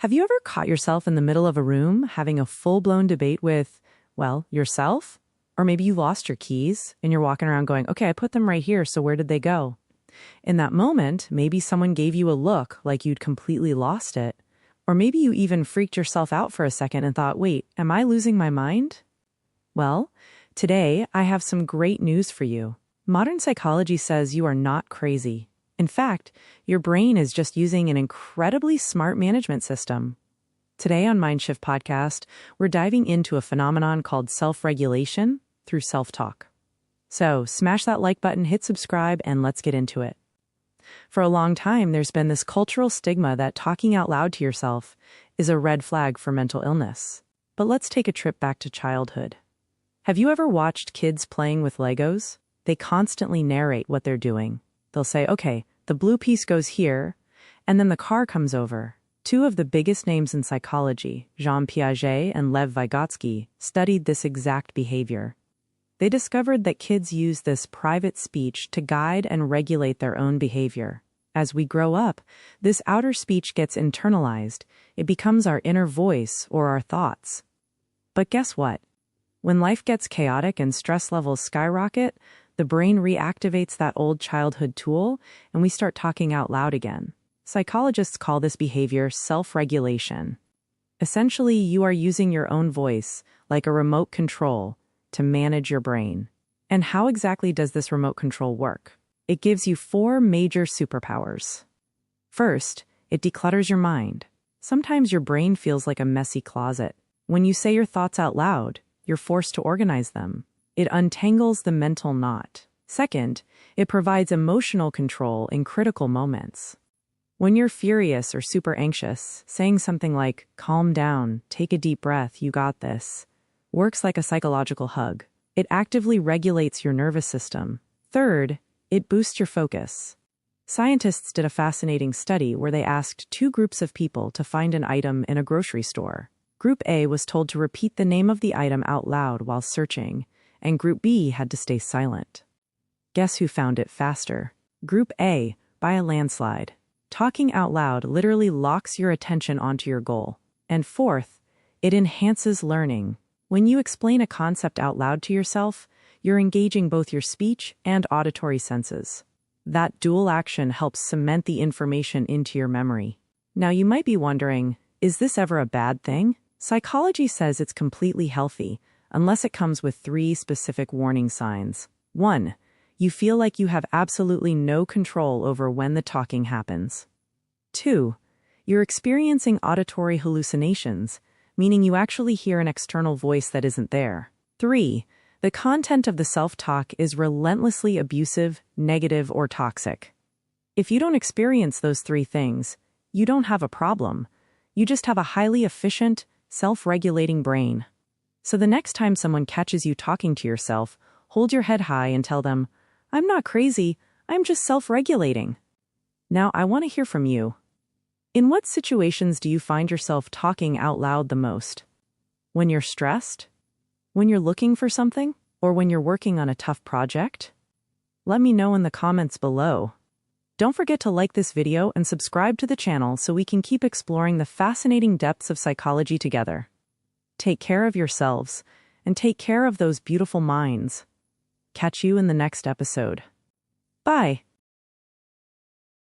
Have you ever caught yourself in the middle of a room having a full-blown debate with, well, yourself? Or maybe you lost your keys and you're walking around going, okay, I put them right here, so where did they go? In that moment, maybe someone gave you a look like you'd completely lost it. Or maybe you even freaked yourself out for a second and thought, wait, am I losing my mind? Well, today I have some great news for you. Modern psychology says you are not crazy. In fact, your brain is just using an incredibly smart management system. Today on MindShift Podcast, we're diving into a phenomenon called self-regulation through self-talk. So smash that like button, hit subscribe, and let's get into it. For a long time, there's been this cultural stigma that talking out loud to yourself is a red flag for mental illness. But let's take a trip back to childhood. Have you ever watched kids playing with Legos? They constantly narrate what they're doing. They'll say, okay, the blue piece goes here, and then the car comes over. Two of the biggest names in psychology, Jean Piaget and Lev Vygotsky, studied this exact behavior. They discovered that kids use this private speech to guide and regulate their own behavior. As we grow up, this outer speech gets internalized. It becomes our inner voice or our thoughts. But guess what? When life gets chaotic and stress levels skyrocket, the brain reactivates that old childhood tool and we start talking out loud again. Psychologists call this behavior self-regulation. Essentially, you are using your own voice, like a remote control, to manage your brain. And how exactly does this remote control work? It gives you 4 major superpowers. First, it declutters your mind. Sometimes your brain feels like a messy closet. When you say your thoughts out loud, you're forced to organize them. It untangles the mental knot. Second, it provides emotional control in critical moments. When you're furious or super anxious, saying something like, calm down, take a deep breath, you got this, works like a psychological hug. It actively regulates your nervous system. Third, it boosts your focus. Scientists did a fascinating study where they asked 2 groups of people to find an item in a grocery store. Group A was told to repeat the name of the item out loud while searching, and Group B had to stay silent. Guess who found it faster? Group A, by a landslide. Talking out loud literally locks your attention onto your goal. And fourth, it enhances learning. When you explain a concept out loud to yourself, you're engaging both your speech and auditory senses. That dual action helps cement the information into your memory. Now you might be wondering, is this ever a bad thing? Psychology says it's completely healthy, unless it comes with 3 specific warning signs. 1. You feel like you have absolutely no control over when the talking happens. 2. You're experiencing auditory hallucinations, meaning you actually hear an external voice that isn't there. 3. The content of the self-talk is relentlessly abusive, negative, or toxic. If you don't experience those 3 things, you don't have a problem. You just have a highly efficient, self-regulating brain. So the next time someone catches you talking to yourself, hold your head high and tell them, I'm not crazy, I'm just self-regulating. Now, I want to hear from you. In what situations do you find yourself talking out loud the most? When you're stressed? When you're looking for something? Or when you're working on a tough project? Let me know in the comments below. Don't forget to like this video and subscribe to the channel so we can keep exploring the fascinating depths of psychology together. Take care of yourselves, and take care of those beautiful minds. Catch you in the next episode. Bye.